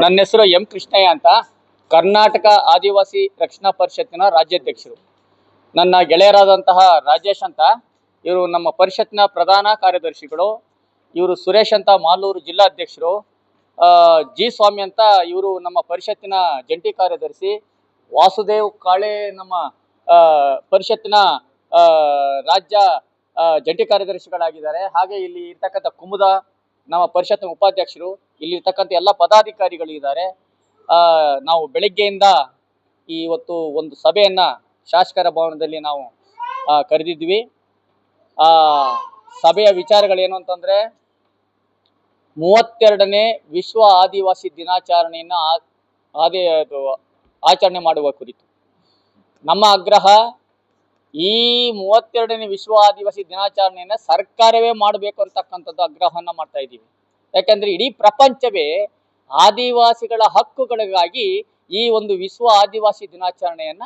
ನನ್ನ ಹೆಸರು ಎಂ ಕೃಷ್ಣಯ್ಯ ಅಂತ, ಕರ್ನಾಟಕ ಆದಿವಾಸಿ ರಕ್ಷಣಾ ಪರಿಷತ್ತಿನ ರಾಜ್ಯಾಧ್ಯಕ್ಷರು. ನನ್ನ ಗೆಳೆಯರಾದಂತಹ ರಾಜೇಶ್ ಅಂತ, ಇವರು ನಮ್ಮ ಪರಿಷತ್ನ ಪ್ರಧಾನ ಕಾರ್ಯದರ್ಶಿಗಳು. ಇವರು ಸುರೇಶ್ ಅಂತ ಮಾಲೂರು ಜಿಲ್ಲಾಧ್ಯಕ್ಷರು. ಜಿ ಸ್ವಾಮಿ ಅಂತ ಇವರು ನಮ್ಮ ಪರಿಷತ್ತಿನ ಜಂಟಿ ಕಾರ್ಯದರ್ಶಿ. ವಾಸುದೇವ್ ಕಾಳೆ ನಮ್ಮ ಪರಿಷತ್ತಿನ ರಾಜ್ಯ ಜಂಟಿ ಕಾರ್ಯದರ್ಶಿಗಳಾಗಿದ್ದಾರೆ. ಹಾಗೆ ಇಲ್ಲಿ ಇರ್ತಕ್ಕಂಥ ಕುಮುದ ನಮ್ಮ ಪರಿಷತ್ನ ಉಪಾಧ್ಯಕ್ಷರು, ಇಲ್ಲಿ ಇರ್ತಕ್ಕಂಥ ಎಲ್ಲ ಪದಾಧಿಕಾರಿಗಳು ಇದ್ದಾರೆ. ನಾವು ಬೆಳಗ್ಗೆಯಿಂದ ಇವತ್ತು ಒಂದು ಸಭೆಯನ್ನ ಶಾಸಕರ ಭವನದಲ್ಲಿ ನಾವು ಕರೆದಿದ್ವಿ. ಸಭೆಯ ವಿಚಾರಗಳೇನು ಅಂತಂದ್ರೆ, 32ನೇ ವಿಶ್ವ ಆದಿವಾಸಿ ದಿನಾಚರಣೆಯನ್ನ ಆಚರಣೆ ಮಾಡುವ ಕುರಿತು ನಮ್ಮ ಆಗ್ರಹ. ಈ 32ನೇ ವಿಶ್ವ ಆದಿವಾಸಿ ದಿನಾಚರಣೆಯನ್ನ ಸರ್ಕಾರವೇ ಮಾಡಬೇಕು ಅಂತಕ್ಕಂಥದ್ದು ಆಗ್ರಹವನ್ನ ಮಾಡ್ತಾ ಇದ್ದೀವಿ. ಯಾಕಂದ್ರೆ ಇಡೀ ಪ್ರಪಂಚವೇ ಆದಿವಾಸಿಗಳ ಹಕ್ಕುಗಳಿಗಾಗಿ ಈ ಒಂದು ವಿಶ್ವ ಆದಿವಾಸಿ ದಿನಾಚರಣೆಯನ್ನ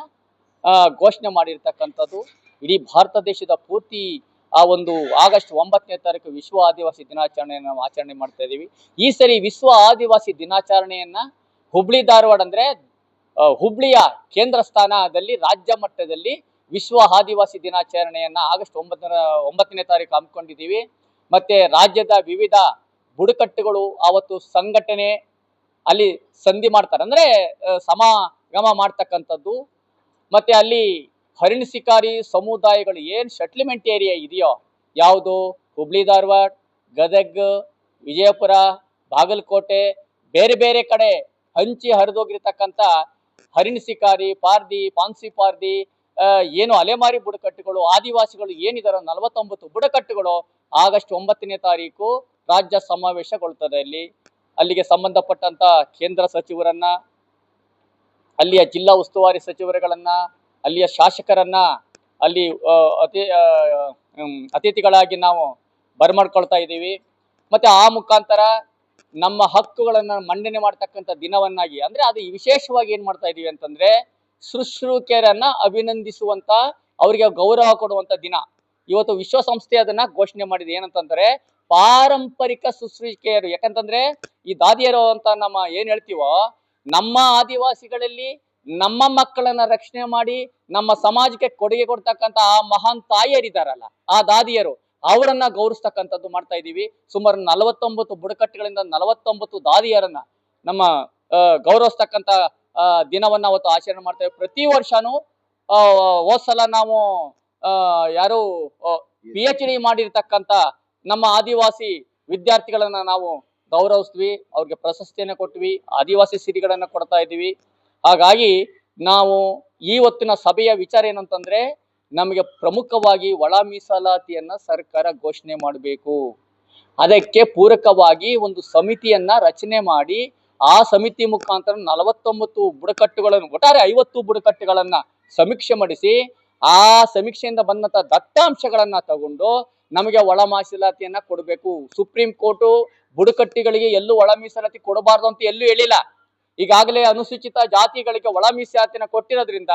ಘೋಷಣೆ ಮಾಡಿರ್ತಕ್ಕಂಥದ್ದು. ಇಡೀ ಭಾರತ ದೇಶದ ಪೂರ್ತಿ ಆ ಒಂದು ಆಗಸ್ಟ್ 9ನೇ ತಾರೀಕು ವಿಶ್ವ ಆದಿವಾಸಿ ದಿನಾಚರಣೆಯನ್ನು ನಾವು ಆಚರಣೆ ಮಾಡ್ತಾ ಇದ್ದೀವಿ. ಈ ಸರಿ ವಿಶ್ವ ಆದಿವಾಸಿ ದಿನಾಚರಣೆಯನ್ನ ಹುಬ್ಳಿ ಧಾರವಾಡ ಅಂದ್ರೆ ಹುಬ್ಳಿಯ ಕೇಂದ್ರ ಸ್ಥಾನದಲ್ಲಿ ರಾಜ್ಯ ಮಟ್ಟದಲ್ಲಿ ವಿಶ್ವ ಆದಿವಾಸಿ ದಿನಾಚರಣೆಯನ್ನ ಆಗಸ್ಟ್ 9ನೇ ತಾರೀಕು ಹಮ್ಮಿಕೊಂಡಿದ್ದೀವಿ. ಮತ್ತೆ ರಾಜ್ಯದ ವಿವಿಧ ಬುಡಕಟ್ಟುಗಳು ಅವತ್ತು ಸಂಘಟನೆ ಅಲ್ಲಿ ಸಂಧಿ ಮಾಡ್ತಾರೆ, ಅಂದ್ರೆ ಸಮಾಗಮ ಮಾಡ್ತಕ್ಕಂಥದ್ದು. ಮತ್ತೆ ಅಲ್ಲಿ ಹರಿಣ ಶಿಕಾರಿ ಸಮುದಾಯಗಳು ಏನ್ ಸೆಟ್ಲ್ಮೆಂಟ್ ಏರಿಯಾ ಇದೆಯೋ, ಯಾವುದು ಹುಬ್ಳಿ ಧಾರವಾಡ, ಗದಗ್, ವಿಜಯಪುರ, ಬಾಗಲಕೋಟೆ, ಬೇರೆ ಬೇರೆ ಕಡೆ ಹಂಚಿ ಹರಿದೋಗಿರ್ತಕ್ಕಂಥ ಹರಿಣ ಶಿಕಾರಿ, ಪಾರ್ದಿ, ಪಾನ್ಸಿ ಪಾರ್ದಿ, ಏನು ಅಲೆಮಾರಿ ಬುಡಕಟ್ಟುಗಳು, ಆದಿವಾಸಿಗಳು ಏನಿದಾರೋ 49 ಬುಡಕಟ್ಟುಗಳು ಆಗಸ್ಟ್ 9ನೇ ತಾರೀಕು ರಾಜ್ಯ ಸಮಾವೇಶಗೊಳ್ತದೆ. ಅಲ್ಲಿಗೆ ಸಂಬಂಧಪಟ್ಟಂತ ಕೇಂದ್ರ ಸಚಿವರನ್ನ, ಅಲ್ಲಿಯ ಜಿಲ್ಲಾ ಉಸ್ತುವಾರಿ ಸಚಿವರುಗಳನ್ನ, ಅಲ್ಲಿಯ ಶಾಸಕರನ್ನ ಅಲ್ಲಿ ಅತಿಥಿಗಳಾಗಿ ನಾವು ಬರಮಾಡ್ಕೊಳ್ತಾ ಇದ್ದೀವಿ. ಮತ್ತೆ ಆ ಮುಖಾಂತರ ನಮ್ಮ ಹಕ್ಕುಗಳನ್ನ ಮಂಡನೆ ಮಾಡ್ತಕ್ಕಂಥ ದಿನವನ್ನಾಗಿ, ಅಂದ್ರೆ ಅದು ವಿಶೇಷವಾಗಿ ಏನ್ ಮಾಡ್ತಾ ಇದೀವಿ ಅಂತಂದ್ರೆ, ಶುಶ್ರೂಷಕಿಯರನ್ನ ಅಭಿನಂದಿಸುವಂತ, ಅವರಿಗೆ ಗೌರವ ಕೊಡುವಂತ ದಿನ. ಇವತ್ತು ವಿಶ್ವಸಂಸ್ಥೆ ಅದನ್ನ ಘೋಷಣೆ ಮಾಡಿದೆ. ಏನಂತಂದ್ರೆ ಪಾರಂಪರಿಕ ಶುಶ್ರೂಷಕಿಯರು. ಯಾಕಂತಂದ್ರೆ ಈ ದಾದಿಯರು ಅಂತ ನಮ್ಮ ಏನ್ ಹೇಳ್ತೀವೋ, ನಮ್ಮ ಆದಿವಾಸಿಗಳಲ್ಲಿ ನಮ್ಮ ಮಕ್ಕಳನ್ನ ರಕ್ಷಣೆ ಮಾಡಿ ನಮ್ಮ ಸಮಾಜಕ್ಕೆ ಕೊಡುಗೆ ಕೊಡ್ತಕ್ಕಂಥ ಆ ಮಹಾನ್ ತಾಯಿಯರಿದಾರಲ್ಲ, ಆ ದಾದಿಯರು, ಅವರನ್ನ ಗೌರವಿಸ್ತಕ್ಕಂಥದ್ದು ಮಾಡ್ತಾ ಇದ್ದೀವಿ. ಸುಮಾರು 49 ಬುಡಕಟ್ಟುಗಳಿಂದ 49 ದಾದಿಯರನ್ನ ನಮ್ಮ ಗೌರವಿಸ್ತಕ್ಕಂಥ ದಿನವನ್ನ ಅವತ್ತು ಆಚರಣೆ ಮಾಡ್ತೇವೆ. ಪ್ರತಿ ವರ್ಷನೂ ಹೋದ್ಸಲ ನಾವು ಯಾರು PhD ಮಾಡಿರ್ತಕ್ಕಂಥ ನಮ್ಮ ಆದಿವಾಸಿ ವಿದ್ಯಾರ್ಥಿಗಳನ್ನ ನಾವು ಗೌರವಿಸ್ತೀವಿ, ಅವ್ರಿಗೆ ಪ್ರಶಸ್ತಿಯನ್ನ ಕೊಟ್ವಿ, ಆದಿವಾಸಿ ಸಿರಿಗಳನ್ನ ಕೊಡ್ತಾ ಇದ್ದೀವಿ. ಹಾಗಾಗಿ ನಾವು ಇವತ್ತಿನ ಸಭೆಯ ವಿಚಾರ ಏನಂತಂದ್ರೆ, ನಮಗೆ ಪ್ರಮುಖವಾಗಿ ಒಳ ಮೀಸಲಾತಿಯನ್ನ ಸರ್ಕಾರ ಘೋಷಣೆ ಮಾಡಬೇಕು. ಅದಕ್ಕೆ ಪೂರಕವಾಗಿ ಒಂದು ಸಮಿತಿಯನ್ನ ರಚನೆ ಮಾಡಿ, ಆ ಸಮಿತಿ ಮುಖಾಂತರ 49 ಬುಡಕಟ್ಟುಗಳನ್ನು, ಒಟ್ಟಾರೆ 50 ಬುಡಕಟ್ಟುಗಳನ್ನ ಸಮೀಕ್ಷೆ ಮಾಡಿಸಿ, ಆ ಸಮೀಕ್ಷೆಯಿಂದ ಬಂದಂತ ದತ್ತಾಂಶಗಳನ್ನ ತಗೊಂಡು ನಮಗೆ ಒಳ ಮೀಸಲಾತಿಯನ್ನ ಕೊಡಬೇಕು. ಸುಪ್ರೀಂ ಕೋರ್ಟು ಬುಡಕಟ್ಟಿಗಳಿಗೆ ಎಲ್ಲೂ ಒಳ ಮೀಸಲಾತಿ ಕೊಡಬಾರ್ದು ಅಂತ ಎಲ್ಲೂ ಹೇಳಿಲ್ಲ. ಈಗಾಗಲೇ ಅನುಸೂಚಿತ ಜಾತಿಗಳಿಗೆ ಒಳ ಮೀಸಲಾತಿನ ಕೊಟ್ಟಿರೋದ್ರಿಂದ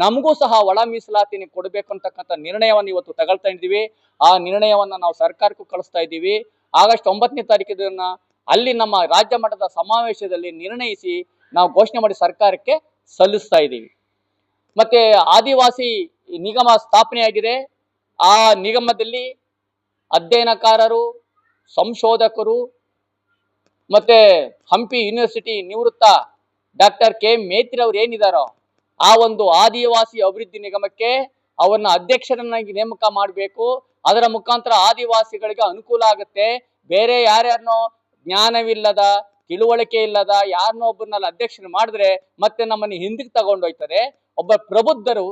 ನಮಗೂ ಸಹ ಒಳ ಮೀಸಲಾತಿನ ಕೊಡಬೇಕು ಅಂತಕ್ಕಂಥ ನಿರ್ಣಯವನ್ನು ಇವತ್ತು ತಗೊಳ್ತಾ ಇದ್ದೀವಿ. ಆ ನಿರ್ಣಯವನ್ನ ನಾವು ಸರ್ಕಾರಕ್ಕೂ ಕಳಿಸ್ತಾ ಇದ್ದೀವಿ. ಆಗಸ್ಟ್ 9ನೇ ತಾರೀಕಿನ ಅಲ್ಲಿ ನಮ್ಮ ರಾಜ್ಯ ಮಟ್ಟದ ಸಮಾವೇಶದಲ್ಲಿ ನಿರ್ಣಯಿಸಿ ನಾವು ಘೋಷಣೆ ಮಾಡಿ ಸರ್ಕಾರಕ್ಕೆ ಸಲ್ಲಿಸ್ತಾ ಇದ್ದೀವಿ. ಮತ್ತೆ ಆದಿವಾಸಿ ನಿಗಮ ಸ್ಥಾಪನೆಯಾಗಿದೆ. ಆ ನಿಗಮದಲ್ಲಿ ಅಧ್ಯಯನಕಾರರು, ಸಂಶೋಧಕರು, ಮತ್ತೆ ಹಂಪಿ ಯೂನಿವರ್ಸಿಟಿ ನಿವೃತ್ತ ಡಾಕ್ಟರ್ ಕೆ ಮೇತ್ರಿ ಅವ್ರು ಏನಿದಾರೋ, ಆ ಒಂದು ಆದಿವಾಸಿ ಅಭಿವೃದ್ಧಿ ನಿಗಮಕ್ಕೆ ಅವರನ್ನ ಅಧ್ಯಕ್ಷರನ್ನಾಗಿ ನೇಮಕ ಮಾಡಬೇಕು. ಅದರ ಮುಖಾಂತರ ಆದಿವಾಸಿಗಳಿಗೆ ಅನುಕೂಲ ಆಗುತ್ತೆ. ಬೇರೆ ಯಾರ್ಯಾರನೋ ಜ್ಞಾನವಿಲ್ಲದ, ತಿಳುವಳಿಕೆ ಇಲ್ಲದ ಯಾರನ್ನೋ ಒಬ್ಬರನ್ನೆಲ್ಲ ಅಧ್ಯಕ್ಷರು ಮಾಡಿದ್ರೆ ಮತ್ತೆ ನಮ್ಮನ್ನು ಹಿಂದಕ್ಕೆ ತಗೊಂಡೋಯ್ತಾರೆ. ಒಬ್ಬ ಪ್ರಬುದ್ಧರು,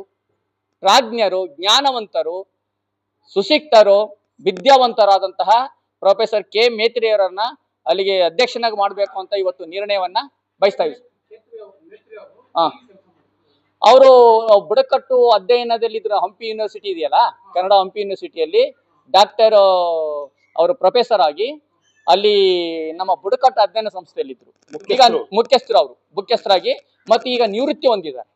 ಪ್ರಾಜ್ಞರು, ಜ್ಞಾನವಂತರು, ಸುಶಿಕ್ತರು, ವಿದ್ಯಾವಂತರಾದಂತಹ ಪ್ರೊಫೆಸರ್ ಕೆ ಮೇತ್ರಿ ಅವರನ್ನ ಅಲ್ಲಿಗೆ ಅಧ್ಯಕ್ಷನಾಗಿ ಮಾಡಬೇಕು ಅಂತ ಇವತ್ತು ನಿರ್ಣಯವನ್ನ ಬಯಸ್ತಾ ಇದ್ದೀವಿ. ಅವರು ಬುಡಕಟ್ಟು ಅಧ್ಯಯನದಲ್ಲಿದ್ರು. ಹಂಪಿ ಯೂನಿವರ್ಸಿಟಿ ಇದೆಯಲ್ಲ, ಕನ್ನಡ ಹಂಪಿ ಯೂನಿವರ್ಸಿಟಿಯಲ್ಲಿ ಡಾಕ್ಟರ್ ಅವರು ಪ್ರೊಫೆಸರ್ ಆಗಿ ಅಲ್ಲಿ ನಮ್ಮ ಬುಡಕಟ್ಟು ಅಧ್ಯಯನ ಸಂಸ್ಥೆಯಲ್ಲಿದ್ರು. ಈಗ ಮುಖ್ಯಸ್ಥರಾಗಿ ಮತ್ತೆ ಈಗ ನಿವೃತ್ತಿ ಹೊಂದಿದ್ದಾರೆ.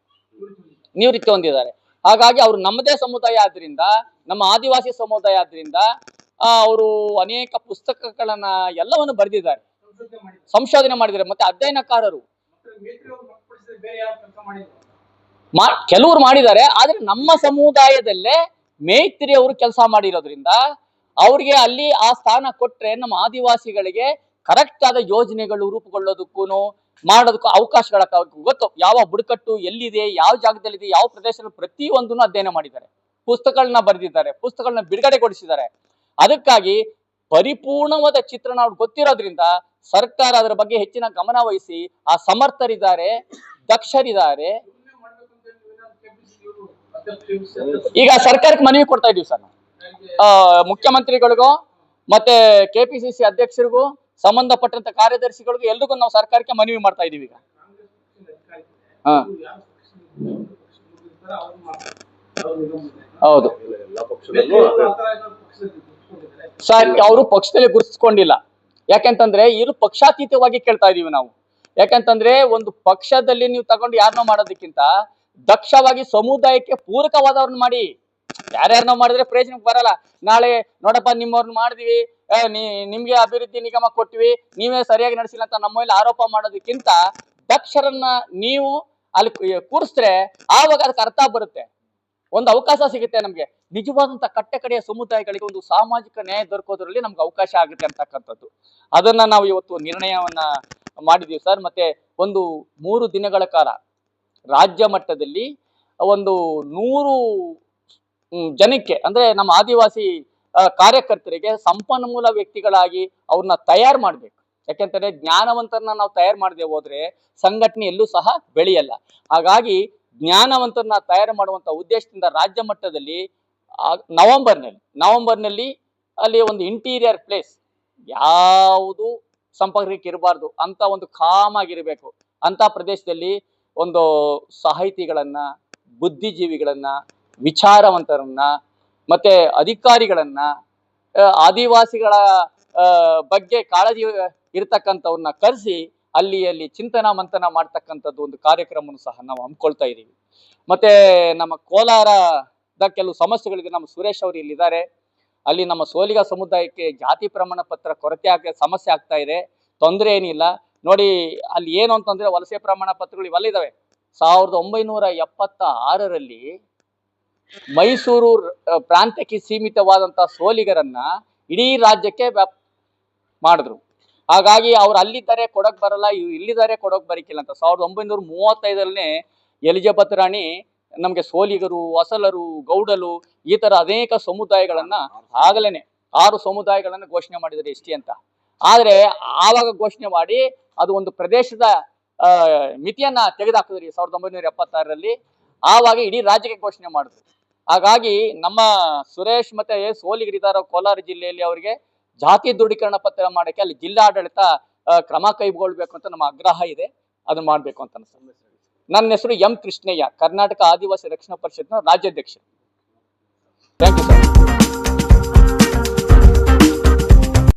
ಹಾಗಾಗಿ ಅವರು ನಮ್ಮದೇ ಸಮುದಾಯ ಆದ್ರಿಂದ, ನಮ್ಮ ಆದಿವಾಸಿ ಸಮುದಾಯ ಆದ್ರಿಂದ ಅವರು ಅನೇಕ ಪುಸ್ತಕಗಳನ್ನ ಎಲ್ಲವನ್ನು ಬರೆದಿದ್ದಾರೆ, ಸಂಶೋಧನೆ ಮಾಡಿದ್ದಾರೆ. ಮತ್ತೆ ಅಧ್ಯಯನಕಾರರು ಕೆಲವರು ಮಾಡಿದ್ದಾರೆ. ಆದ್ರೆ ನಮ್ಮ ಸಮುದಾಯದಲ್ಲೇ ಮೇತ್ರಿ ಅವರು ಕೆಲಸ ಮಾಡಿರೋದ್ರಿಂದ ಅವ್ರಿಗೆ ಅಲ್ಲಿ ಆ ಸ್ಥಾನ ಕೊಟ್ರೆ ನಮ್ಮ ಆದಿವಾಸಿಗಳಿಗೆ ಕರೆಕ್ಟ್ ಆದ ಯೋಜನೆಗಳು ರೂಪುಗೊಳ್ಳೋದಕ್ಕೂ ಮಾಡೋದಕ್ಕೂ ಅವಕಾಶಗಳಾಗಬೇಕು. ಗೊತ್ತು ಯಾವ ಬುಡಕಟ್ಟು ಎಲ್ಲಿದೆ, ಯಾವ ಜಾಗದಲ್ಲಿದೆ, ಯಾವ ಪ್ರದೇಶದಲ್ಲಿ ಪ್ರತಿಯೊಂದನ್ನು ಅಧ್ಯಯನ ಮಾಡಿದ್ದಾರೆ, ಪುಸ್ತಕಗಳನ್ನ ಬರೆದಿದ್ದಾರೆ, ಪುಸ್ತಕಗಳನ್ನ ಬಿಡುಗಡೆಗೊಳಿಸಿದ್ದಾರೆ. ಅದಕ್ಕಾಗಿ ಪರಿಪೂರ್ಣವಾದ ಚಿತ್ರಣ ಅವ್ರಿಗೆ ಗೊತ್ತಿರೋದ್ರಿಂದ ಸರ್ಕಾರ ಅದರ ಬಗ್ಗೆ ಹೆಚ್ಚಿನ ಗಮನ ವಹಿಸಿ ಆ ಸಮರ್ಥರಿದ್ದಾರೆ, ದಕ್ಷರಿದ್ದಾರೆ. ಈಗ ಸರ್ಕಾರಕ್ಕೆ ಮನವಿ ಕೊಡ್ತಾ ಇದೀವಿ ಸರ್ ನಾವು, ಮುಖ್ಯಮಂತ್ರಿಗಳಿಗೂ ಮತ್ತೆ ಕೆಪಿಸಿಸಿ ಅಧ್ಯಕ್ಷರಿಗೂ ಸಂಬಂಧಪಟ್ಟಂತ ಕಾರ್ಯದರ್ಶಿಗಳಿಗೂ ಎಲ್ರಿಗೂ ನಾವು ಸರ್ಕಾರಕ್ಕೆ ಮನವಿ ಮಾಡ್ತಾ ಇದೀವಿ. ಈಗ ಹೌದು ಸರ್, ಅವರು ಪಕ್ಷದಲ್ಲಿ ಗುರುತಿಸ್ಕೊಂಡಿಲ್ಲ. ಯಾಕಂತಂದ್ರೆ ಇವರು ಪಕ್ಷಾತೀತವಾಗಿ ಕೇಳ್ತಾ ಇದೀವಿ ನಾವು. ಯಾಕಂತಂದ್ರೆ ಒಂದು ಪಕ್ಷದಲ್ಲಿ ನೀವು ತಗೊಂಡು ಯಾರನ್ನೋ ಮಾಡೋದಕ್ಕಿಂತ ದಕ್ಷವಾಗಿ ಸಮುದಾಯಕ್ಕೆ ಪೂರಕವಾದವ್ರನ್ನ ಮಾಡಿ. ಯಾರ್ಯಾರನ್ನೋ ಮಾಡಿದ್ರೆ ಪ್ರಯೋಜನಕ್ಕೆ ಬರಲ್ಲ. ನಾಳೆ ನೋಡಪ್ಪ ನಿಮ್ಮವ್ರನ್ನ ಮಾಡಿದ್ವಿ, ನಿಮ್ಗೆ ಅಭಿವೃದ್ಧಿ ನಿಗಮ ಕೊಟ್ಟಿವಿ, ನೀವೇ ಸರಿಯಾಗಿ ನಡೆಸಿಲ್ಲ ಅಂತ ನಮ್ಮ ಮೇಲೆ ಆರೋಪ ಮಾಡೋದಕ್ಕಿಂತ ದಕ್ಷರನ್ನ ನೀವು ಅಲ್ಲಿ ಕೂರಿಸಿದ್ರೆ ಆವಾಗ ಅದಕ್ಕೆ ಅರ್ಥ ಬರುತ್ತೆ, ಒಂದು ಅವಕಾಶ ಸಿಗುತ್ತೆ ನಮ್ಗೆ. ನಿಜವಾದಂತ ಕಟ್ಟೆ ಕಡೆಯ ಸಮುದಾಯಗಳಿಗೆ ಒಂದು ಸಾಮಾಜಿಕ ನ್ಯಾಯ ದೊರಕೋದ್ರಲ್ಲಿ ನಮ್ಗೆ ಅವಕಾಶ ಆಗುತ್ತೆ ಅಂತಕ್ಕಂಥದ್ದು. ಅದನ್ನ ನಾವು ಇವತ್ತು ನಿರ್ಣಯವನ್ನ ಮಾಡಿದೀವಿ ಸರ್. ಮತ್ತೆ ಒಂದು 3 ದಿನಗಳ ಕಾಲ ರಾಜ್ಯ ಮಟ್ಟದಲ್ಲಿ ಒಂದು 100 ಜನಕ್ಕೆ ಅಂದ್ರೆ ನಮ್ಮ ಆದಿವಾಸಿ ಕಾರ್ಯಕರ್ತರಿಗೆ ಸಂಪನ್ಮೂಲ ವ್ಯಕ್ತಿಗಳಾಗಿ ಅವ್ರನ್ನ ತಯಾರು ಮಾಡ್ಬೇಕು. ಯಾಕೆಂತಂದ್ರೆ ಜ್ಞಾನವಂತರನ್ನ ನಾವು ತಯಾರು ಮಾಡದೆ ಹೋದ್ರೆ ಸಂಘಟನೆ ಎಲ್ಲೂ ಸಹ ಬೆಳೆಯಲ್ಲ. ಹಾಗಾಗಿ ಜ್ಞಾನವಂತರನ್ನ ತಯಾರು ಮಾಡುವಂತ ಉದ್ದೇಶದಿಂದ ರಾಜ್ಯ ಮಟ್ಟದಲ್ಲಿ ನವೆಂಬರ್ನಲ್ಲಿ ಅಲ್ಲಿ ಒಂದು ಇಂಟೀರಿಯರ್ ಪ್ಲೇಸ್, ಯಾವುದು ಸಂಪರ್ಕಕ್ಕೆ ಇರಬಾರ್ದು ಅಂತ ಒಂದು ಕಾಮ್ ಆಗಿರ್ಬೇಕು ಅಂತ ಪ್ರದೇಶದಲ್ಲಿ ಒಂದು ಸಾಹಿತಿಗಳನ್ನ, ಬುದ್ಧಿಜೀವಿಗಳನ್ನ, ವಿಚಾರವಂತರನ್ನ, ಮತ್ತೆ ಅಧಿಕಾರಿಗಳನ್ನ, ಆದಿವಾಸಿಗಳ ಬಗ್ಗೆ ಕಾಳಜಿ ಇರತಕ್ಕಂಥವ್ರನ್ನ ಕರೆಸಿ ಅಲ್ಲಿ ಚಿಂತನ ಮಂಥನ ಮಾಡ್ತಕ್ಕಂಥದ್ದು ಒಂದು ಕಾರ್ಯಕ್ರಮವನ್ನು ಸಹ ನಾವು ಹಮ್ಮಿಕೊಳ್ತಾ ಇದ್ದೀವಿ. ಮತ್ತೆ ನಮ್ಮ ಕೋಲಾರದ ಕೆಲವು ಸಮಸ್ಯೆಗಳಿಗೆ ನಮ್ಮ ಸುರೇಶ್ ಅವರು ಇಲ್ಲಿದ್ದಾರೆ. ಅಲ್ಲಿ ನಮ್ಮ ಸೋಲಿಗ ಸಮುದಾಯಕ್ಕೆ ಜಾತಿ ಪ್ರಮಾಣ ಪತ್ರ ಕೊರತೆ ಸಮಸ್ಯೆ ಆಗ್ತಾ ಇದೆ. ತೊಂದರೆ ಏನಿಲ್ಲ ನೋಡಿ. ಅಲ್ಲಿ ಏನು ಅಂತಂದ್ರೆ ವಲಸೆ ಪ್ರಮಾಣ ಪತ್ರಗಳು ಇವೆಲ್ಲ ಇದಾವೆ. 1976ರಲ್ಲಿ ಮೈಸೂರು ಪ್ರಾಂತ್ಯಕ್ಕೆ ಸೀಮಿತವಾದಂತಹ ಸೋಲಿಗರನ್ನ ಇಡೀ ರಾಜ್ಯಕ್ಕೆ ಮಾಡಿದ್ರು. ಹಾಗಾಗಿ ಅವ್ರು ಅಲ್ಲಿದ್ದಾರೆ ಕೊಡಕ್ ಬರಲ್ಲ, ಇಲ್ಲಿದ್ದಾರೆ ಕೊಡಕ್ ಬರಕಿಲ್ಲ ಅಂತ 1935ರಲ್ಲಿ ಎಲಿಜಬೆತ್ ರಾಣಿ ನಮ್ಗೆ ಸೋಲಿಗರು, ಹೊಸಲರು, ಗೌಡಲು ಈ ತರ ಅನೇಕ ಸಮುದಾಯಗಳನ್ನ ಆಗಲೇನೆ 6 ಸಮುದಾಯಗಳನ್ನ ಘೋಷಣೆ ಮಾಡಿದ್ದಾರೆ ಎಸ್ ಟಿ ಅಂತ. ಆದ್ರೆ ಆವಾಗ ಘೋಷಣೆ ಮಾಡಿ ಅದು ಒಂದು ಪ್ರದೇಶದ ಮಿತಿಯನ್ನ ತೆಗೆದುಹಾಕಿದ್ರಿ 1976ರಲ್ಲಿ. ಆವಾಗ ಇಡೀ ರಾಜ್ಯಕ್ಕೆ ಘೋಷಣೆ ಮಾಡಿದ್ರು. ಹಾಗಾಗಿ ನಮ್ಮ ಸುರೇಶ್ ಮತ್ತೆ ಸೋಲಿಗರಿದ್ದಾರ ಕೋಲಾರ ಜಿಲ್ಲೆಯಲ್ಲಿ ಅವರಿಗೆ ಜಾತಿ ದೃಢೀಕರಣ ಪತ್ರ ಮಾಡಕ್ಕೆ ಅಲ್ಲಿ ಜಿಲ್ಲಾಡಳಿತ ಕ್ರಮ ಕೈಗೊಳ್ಬೇಕು ಅಂತ ನಮ್ಮ ಆಗ್ರಹ ಇದೆ. ಅದನ್ನ ಮಾಡ್ಬೇಕು ಅಂತ ಅನ್ಸುತ್ತೆ. ನನ್ನ ಹೆಸರು ಎಂ ಕೃಷ್ಣಯ್ಯ, ಕರ್ನಾಟಕ ಆದಿವಾಸಿ ರಕ್ಷಣಾ ಪರಿಷತ್ನ ರಾಜ್ಯಾಧ್ಯಕ್ಷ. Thank you sir.